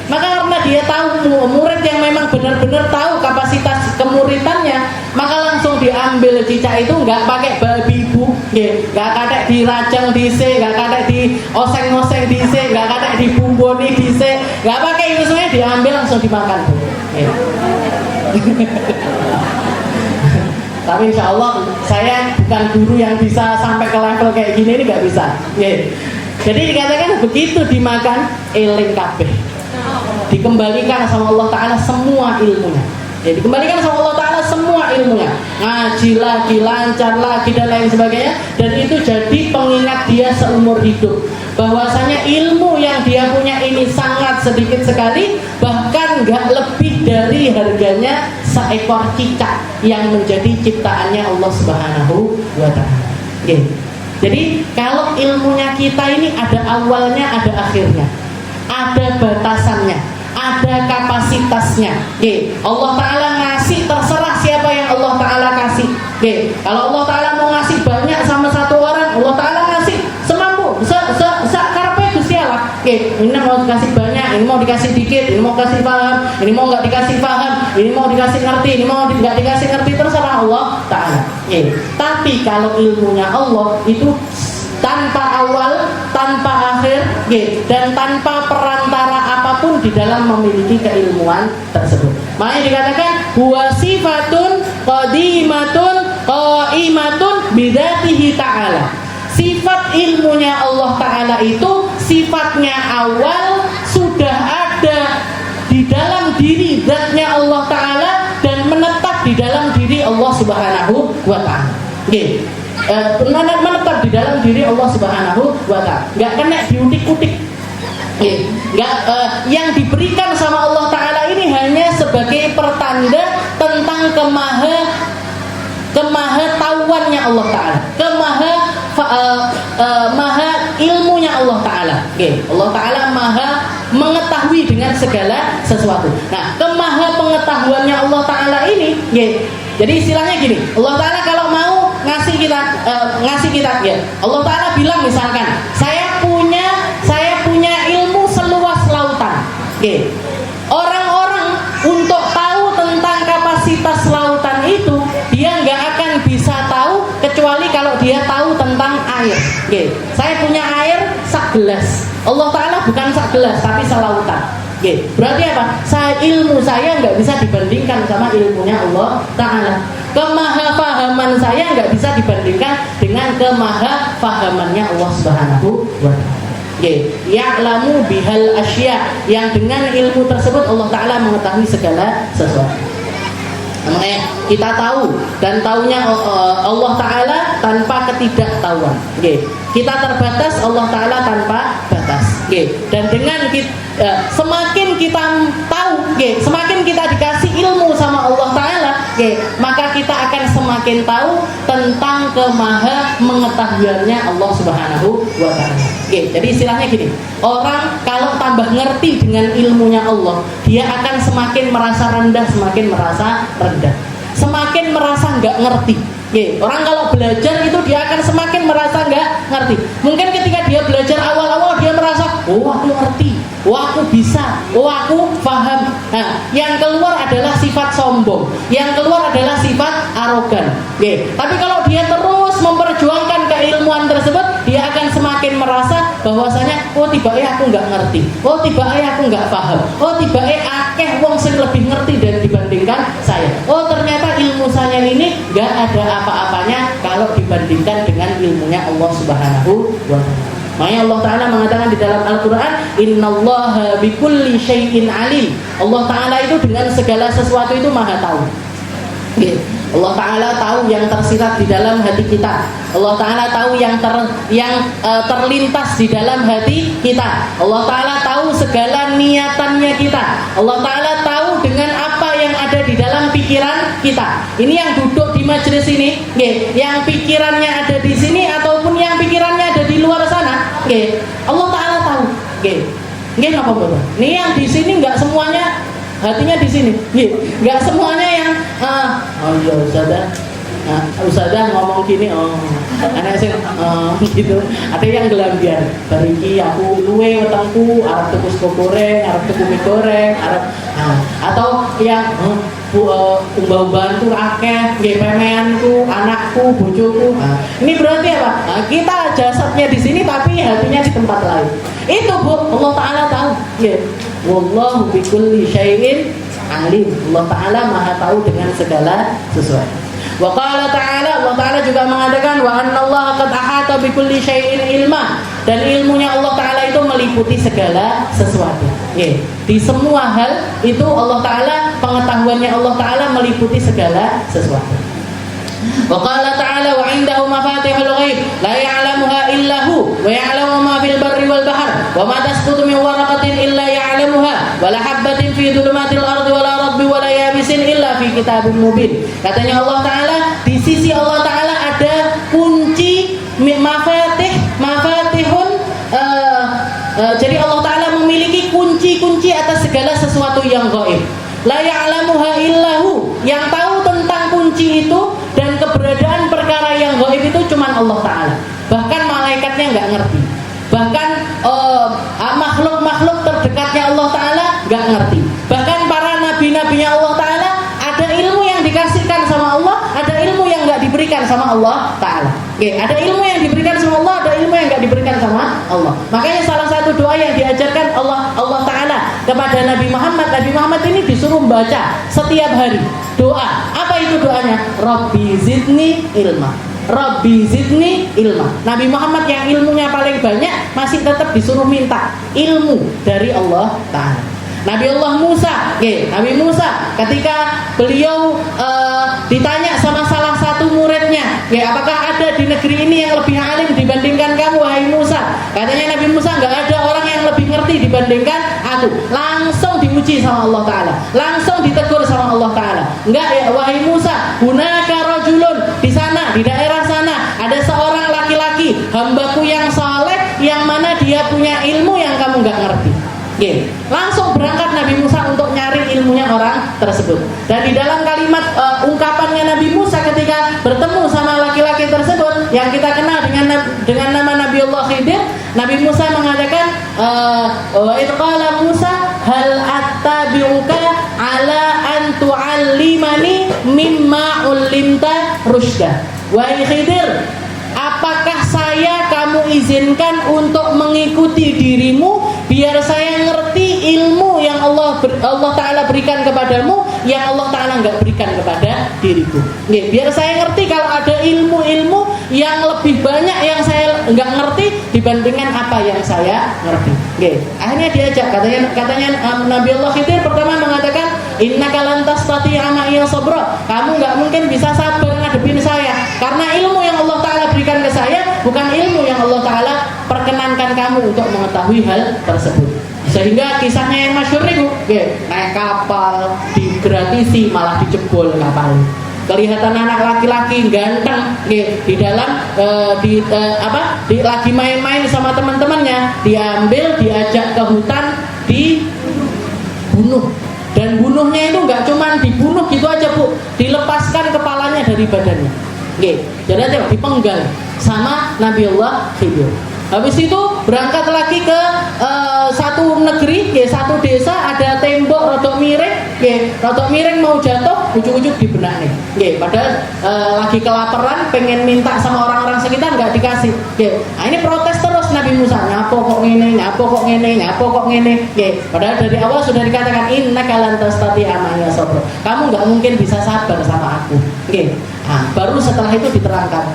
Maka karena dia tahu murid yang memang benar-benar tahu kapasitas kemuridannya, maka langsung diambil cicak itu, nggak pakai babi ibu, nggak kadek dirajang dhisik, nggak kadek di oseng-oseng dhisik, nggak kadek dibumboni dhisik, nggak pakai itu semuanya, diambil langsung dimakan. Tapi insya Allah saya bukan guru yang bisa sampai ke level kayak gini, ini nggak bisa. Jadi dikatakan begitu dimakan eling kabeh, dikembalikan sama Allah Ta'ala semua ilmunya. Dikembalikan sama Allah Ta'ala semua ilmunya, ngaji lagi, lancar lagi, dan lain sebagainya. Dan itu jadi pengingat dia seumur hidup, bahwasanya ilmu yang dia punya ini sangat sedikit sekali, bahkan nggak lebih dari harganya seekor cicak yang menjadi ciptaannya Allah Subhanahu wa Ta'ala. Jadi kalau ilmunya kita ini ada awalnya, ada akhirnya, ada batasannya, ada kapasitasnya. Allah Ta'ala ngasih, terserah siapa yang Allah Ta'ala kasih. Kalau Allah Ta'ala mau ngasih banyak sama satu orang, Allah Ta'ala ngasih semampu, sakarepe Gusti Allah. Ini mau dikasih banyak, ini mau dikasih dikit, ini mau kasih paham, ini mau nggak dikasih paham, ini mau dikasih ngerti, ini mau nggak dikasih ngerti, terserah Allah Ta'ala. Tapi kalau ilmunya Allah itu tanpa awal, tanpa akhir, dan tanpa perantara apapun di dalam memiliki keilmuan tersebut. Makanya dikatakan huwa sifatun qadimatun qaimatun bidzatihi ta'ala. Sifat ilmunya Allah Ta'ala itu sifatnya awal, sudah ada di dalam diri zatnya Allah Ta'ala, dan menetap di dalam diri Allah Subhanahu wa Ta'ala. Menetap di dalam diri Allah Subhanahu wa Ta'ala, nggak kena diutik-utik. Yang diberikan sama Allah Ta'ala ini hanya sebagai pertanda tentang kemahatauannya Allah Ta'ala, maha ilmunya Allah Ta'ala. Allah Ta'ala maha mengetahui dengan segala sesuatu. Nah, kemahapengetahuannya Allah Ta'ala ini, jadi istilahnya gini, Allah Ta'ala kalau mau ngasih kita, Allah Ta'ala bilang misalkan, saya punya ilmu seluas lautan. Orang-orang untuk tahu tentang kapasitas lautan itu, dia nggak akan bisa tahu kecuali kalau dia tahu tentang air. Saya punya air sak gelas, Allah Ta'ala bukan sak gelas tapi selautan. Berarti apa? Ilmu saya nggak bisa dibandingkan sama ilmunya Allah Ta'ala. Kemahafahaman saya nggak bisa dibandingkan dengan kemahafahamannya Allah Subhanahu wa Ta'ala. Ya'lamu bihal asya, yang dengan ilmu tersebut Allah Ta'ala mengetahui segala sesuatu. Makanya kita tahu, dan taunya Allah Ta'ala tanpa ketidaktahuan. Kita terbatas, Allah Ta'ala tanpa batas. Dan dengan semakin kita tahu, semakin kita dikasih ilmu sama Allah Ta'ala, maka kita akan semakin tahu tentang kemaha mengetahuannya Allah Subhanahu wa Ta'ala. Jadi istilahnya gini, orang kalau tambah ngerti dengan ilmunya Allah, dia akan semakin merasa rendah, semakin merasa rendah, semakin merasa nggak ngerti. Orang kalau belajar itu dia akan semakin merasa nggak ngerti. Mungkin ketika dia belajar awal-awal dia merasa, oh aku ngerti, oh aku bisa, oh aku paham. Nah, yang keluar adalah sifat sombong, yang keluar adalah sifat arogan. Tapi kalau dia terus memperjuangkan keilmuan tersebut, dia akan semakin merasa bahwasanya, oh tiba-tiba aku nggak ngerti, oh tiba-tiba aku nggak paham, oh tiba-tiba akeh wong sing lebih ngerti dan dibandingkan saya. Oh ternyata ilmu saya ini nggak ada apa-apanya kalau dibandingkan dengan ilmunya Allah Subhanahu wa Ta'ala. Makanya Allah Ta'ala mengatakan di dalam Al-Quran, innallaha bikulli syai'in alim. Allah Ta'ala itu dengan segala sesuatu itu maha tahu. Allah Ta'ala tahu yang tersirat di dalam hati kita. Allah Ta'ala tahu yang terlintas di dalam hati kita. Allah Ta'ala tahu segala niatannya kita. Allah Ta'ala tahu dengan apa yang ada di dalam pikiran pikiran kita. Ini yang duduk di majelis ini, nggih, yang pikirannya ada di sini ataupun yang pikirannya ada di luar sana, nggih. Allah Taala tahu, nggih. Nggih napa mboten? Ini yang di sini enggak semuanya hatinya di sini. Nggih, enggak semuanya yang oh iya Ustazah ngomong gini, anak sing gitu. Ada yang gelambian. Bariki aku luwe wetengku arep tuku sego goreng, arep tuku mie goreng, atau yang umbah-umbahanku akeh, nggih pemeanku, anakku, bojoku. Ini berarti apa? Kita jasadnya di sini tapi hatinya di tempat lain. Itu Bu, Allah Taala tahu. Nggih. Wallahu bikulli syai'in alim. Allah Taala Maha tahu dengan segala sesuatu. Wa qala ta'ala, Allah Ta'ala juga mengatakan wa annallaha qad ahata bikulli syai'in ilma, dan ilmunya Allah Ta'ala itu meliputi segala sesuatu. Di semua hal itu Allah Ta'ala, pengetahuannya Allah Ta'ala meliputi segala sesuatu. Wa qala ta'ala wa 'indahu mafatihul ghaib la ya'lamuha illa hu wa ya'lamu ma fil barri wal bahr wa ma tasqutu min waraqatin illa ya'lamuha wa la habatin fi dhulumatil ardi wa la rabbi wa la yabisin illa fi kitabim mubin. Katanya Allah Ta'ala, di sisi Allah Ta'ala ada kunci mafatihun, jadi Allah Ta'ala memiliki kunci-kunci atas segala sesuatu yang gaib. La ya'lamuha illahu, yang tahu tentang kunci itu dan keberadaan perkara yang gaib itu cuma Allah Ta'ala. Bahkan malaikatnya nggak ngerti. Bahkan makhluk-makhluk terdekatnya Allah Ta'ala nggak ngerti. Bahkan para nabi-nabinya Allah Ta'ala ada ilmu yang dikasihkan sama Allah, ada ilmu yang nggak diberikan sama Allah Ta'ala. Ada ilmu yang diberikan sama Allah, ada ilmu yang nggak diberikan sama Allah. Makanya salah satu doa yang diajarkan Allah Ta'ala kepada Nabi Muhammad, Nabi Muhammad ini disuruh membaca setiap hari doa. Apa itu doanya? Rabbi zidni ilma, Rabbi zidni ilma. Nabi Muhammad yang ilmunya paling banyak masih tetap disuruh minta ilmu dari Allah Ta'ala. Nabi Allah Musa, Nabi Musa ketika beliau ditanya sama salah satu muridnya, apakah ada di negeri ini yang lebih alim dibandingkan kamu, wahai Musa? Katanya Nabi Musa, nggak ada orang yang lebih ngerti dibandingkan aku. Langsung diuji sama Allah Ta'ala, langsung ditegur sama Allah Ta'ala. Enggak ya wahai Musa, hunaka rajulun, di sana, di daerah sana ada seorang laki-laki, hambaku yang saleh, yang mana dia punya ilmu yang kamu nggak ngerti. Langsung berangkat Nabi Musa untuk nyari ilmunya orang tersebut. Dan di dalam kalimat ungkapannya Nabi Musa ketika bertemu sama laki-laki tersebut yang kita kenal dengan nama Nabi Allah Khidir, Nabi Musa mengatakan qala Musa hal attabi'uka ala an tu'allimani mimma ulimta rusyda. Wahai Khidir, apakah kamu izinkan untuk mengikuti dirimu biar saya ngerti ilmu yang Allah Ta'ala berikan kepadamu yang Allah Ta'ala nggak berikan kepada diriku. Biar saya ngerti kalau ada ilmu-ilmu yang lebih banyak yang saya nggak ngerti dibandingkan apa yang saya ngerti. Akhirnya diajak, katanya Nabi Allah Khidir pertama mengatakan innaka lan tastati'a ma'iya sabra, kamu nggak mungkin bisa sabar ngadepin saya karena ilmu yang Allah Ta'ala berikan ke saya bukan ilmu yang Allah Ta'ala perkenankan kamu untuk mengetahui hal tersebut. Sehingga kisahnya yang masyhur itu, naik kapal digratisi malah dijebol kapal. Kelihatan anak laki-laki ganteng, di dalam lagi main-main sama teman-temannya, diambil, diajak ke hutan, dibunuh. Dan bunuhnya itu nggak cuma dibunuh gitu aja Bu, dilepaskan kepalanya dari badannya. Jadi dipenggal sama Nabi Allah Khidir. Habis itu berangkat lagi ke satu negeri, satu desa, ada tembok rodok miring mau jatuh, ujung-ujung dibenaknya. Padahal lagi kelaparan, pengen minta sama orang-orang sekitar nggak dikasih. Nah, ini protes terus Nabi Musa, nyapo kok ngene. Padahal dari awal sudah dikatakan innaka lan tastati'a ma'iya sabra. Kamu nggak mungkin bisa sabar sama aku. Baru setelah itu diterangkan,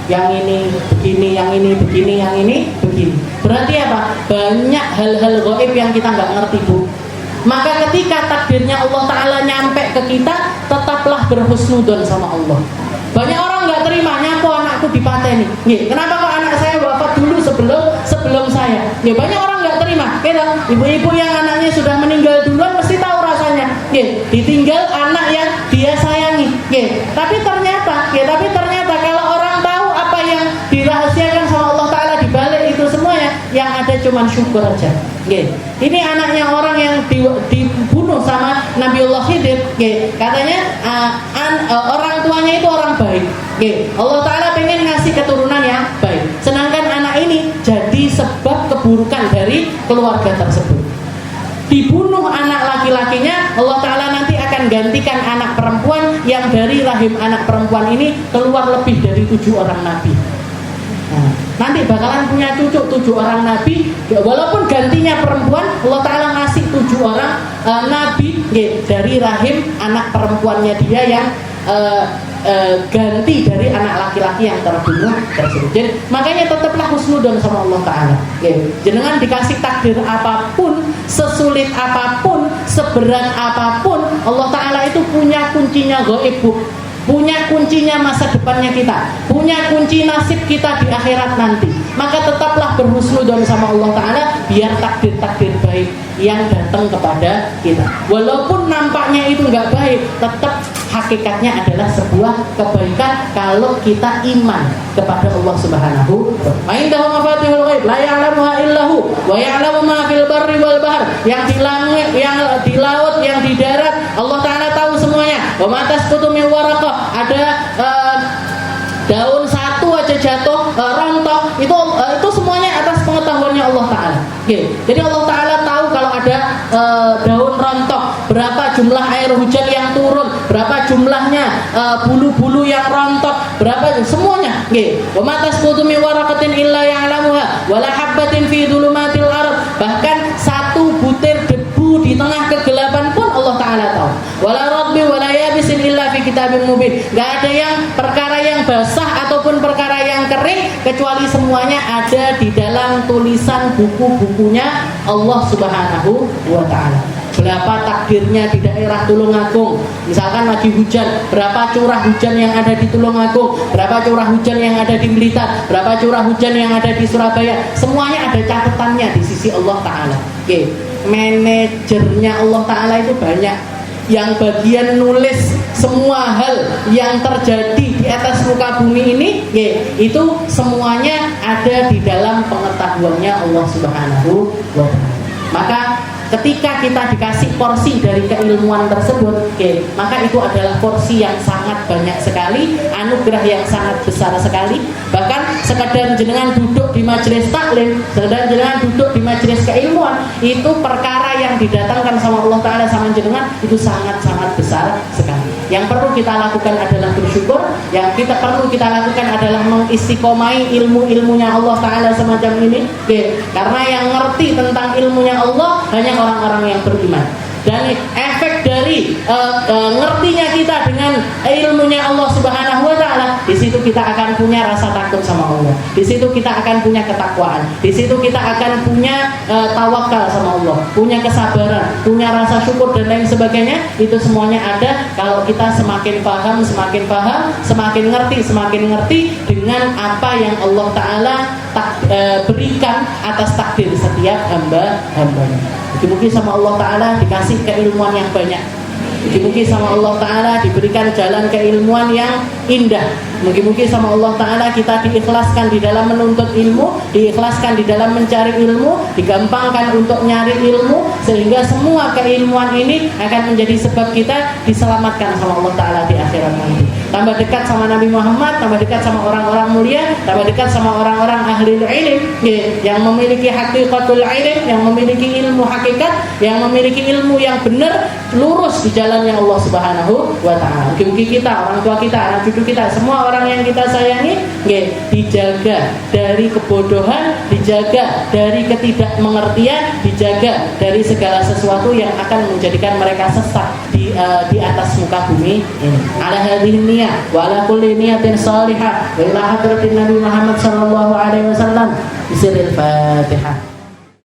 yang ini begini, yang ini begini, yang ini begini. Berarti apa? Banyak hal-hal gaib yang kita nggak ngerti Bu. Maka ketika takdirnya Allah Ta'ala nyampe ke kita, tetaplah berhusnudzon sama Allah. Banyak orang nggak terima, nyapo anakku dipateni. Kenapa kok anak saya wafat dulu sebelum saya? Banyak orang nggak terima. Ibu-ibu yang anaknya sudah meninggal duluan mesti tahu rasanya. ditinggal anak yang dia sayangi. Tapi ternyata kalau orang tahu apa yang dirahasiakan sama Allah Ta'ala di balik itu semuanya, yang ada cuma syukur aja. Ini anaknya orang yang dibunuh sama Nabiullah Khidir. Katanya orang tuanya itu orang baik. Allah Ta'ala pengen ngasih keturunan yang baik, sedangkan anak ini jadi sebab keburukan dari keluarga tersebut. Dibunuh anak laki-lakinya, Allah Ta'ala nanti akan gantikan anak perempuan yang dari rahim anak perempuan ini keluar lebih dari 7 orang nabi. Nanti bakalan punya cucu 7 orang nabi, walaupun gantinya perempuan, Allah Ta'ala ngasih 7 orang nabi dari rahim anak perempuannya dia yang ganti dari anak laki-laki yang terbunuh tersebut. Jadi makanya tetaplah husnudon sama Allah Ta'ala. Jenengan dikasih takdir apapun, sesulit apapun, seberat apapun, Allah Ta'ala itu punya kuncinya gaib, punya kuncinya masa depannya kita, punya kunci nasib kita di akhirat nanti. Maka tetaplah berhusnudon sama Allah Ta'ala, biar takdir-takdir baik yang datang kepada kita, walaupun nampaknya itu nggak baik, tetap hakikatnya adalah sebuah kebaikan kalau kita iman kepada Allah Subhanahu wa ta'ala. Indahu mafatihul ghaib la ya'lamuha illahu wa ya'lamu ma fil barri wal bahr. Yang di langit, yang di laut, yang di darat, Allah Ta'ala tahu semuanya. Wa ma tasqutu min waraqah, ada daun satu aja jatuh rontok, itu semuanya atas pengetahuannya Allah Ta'ala. Jadi Allah Ta'ala tahu kalau ada daun rontok, berapa jumlah air hujan yang turun, berapa jumlahnya bulu-bulu yang rontok, berapa semuanya. Wa ma tasqutu min waraqatin illa ya'lamuha wa la habbatin fi dhulumatil ard. Bahkan satu butir debu di tengah kegelapan pun Allah Ta'ala tahu. Wala rabbi wala yabisin illa fi kitabim mubin. Gak ada yang perkara yang basah ataupun perkara yang kering, kecuali semuanya ada di dalam tulisan buku-bukunya Allah Subhanahu wa Ta'ala. Berapa takdirnya di daerah Tulungagung, misalkan lagi hujan, berapa curah hujan yang ada di Tulungagung, berapa curah hujan yang ada di Blitar, berapa curah hujan yang ada di Surabaya, semuanya ada catatannya di sisi Allah Ta'ala. Manajernya Allah Ta'ala itu banyak, yang bagian nulis semua hal yang terjadi di atas muka bumi ini, itu semuanya ada di dalam pengetahuannya Allah Subhanahu wa Ta'ala. Maka ketika kita dikasih porsi dari keilmuan tersebut, maka itu adalah porsi yang sangat banyak sekali, anugerah yang sangat besar sekali. Bahkan sekadar jenengan duduk di majelis taklim, sekadar jenengan duduk di majelis keilmuan, itu perkara yang didatangkan sama Allah Ta'ala sama jenengan, itu sangat-sangat besar sekali. Yang perlu kita lakukan adalah bersyukur. Yang perlu kita lakukan adalah mengistiqomai ilmu-ilmunya Allah Ta'ala semacam ini. Karena yang ngerti tentang ilmunya Allah hanya orang-orang yang beriman. Dan efek dari ngertinya kita dengan ilmunya Allah Subhanahu wa Ta'ala, di situ kita akan punya rasa takut sama Allah, di situ kita akan punya ketakwaan, di situ kita akan punya tawakal sama Allah, punya kesabaran, punya rasa syukur dan lain sebagainya. Itu semuanya ada kalau kita semakin paham, semakin ngerti dengan apa yang Allah Ta'ala berikan atas takdir setiap hamba-hambanya. Mungkin sama Allah Ta'ala dikasih keilmuan yang banyak, mungkin sama Allah Ta'ala diberikan jalan keilmuan yang indah. Mungkin sama Allah Ta'ala kita diikhlaskan di dalam menuntut ilmu, diikhlaskan di dalam mencari ilmu, digampangkan untuk nyari ilmu, sehingga semua keilmuan ini akan menjadi sebab kita diselamatkan sama Allah Ta'ala di akhirat nanti. Tambah dekat sama Nabi Muhammad, tambah dekat sama orang-orang mulia, tambah dekat sama orang-orang ahli ilm, yang memiliki hakikatul ilm, yang memiliki ilmu hakikat, yang memiliki ilmu yang benar, lurus di jalannya Allah Subhanahu wa Ta'ala. Mungkin kita, orang tua kita, anak cucu kita, semua orang yang kita sayangi, dijaga dari kebodohan, dijaga dari ketidakmengertian, dijaga dari segala sesuatu yang akan menjadikan mereka sesat di atas muka bumi ini. Ala hadhihi niyah wa ala kulli niyatin salihah wa ila hadratin Nabi Muhammad sallallahu alaihi wasallam. Bismillahirrahmanirrahim.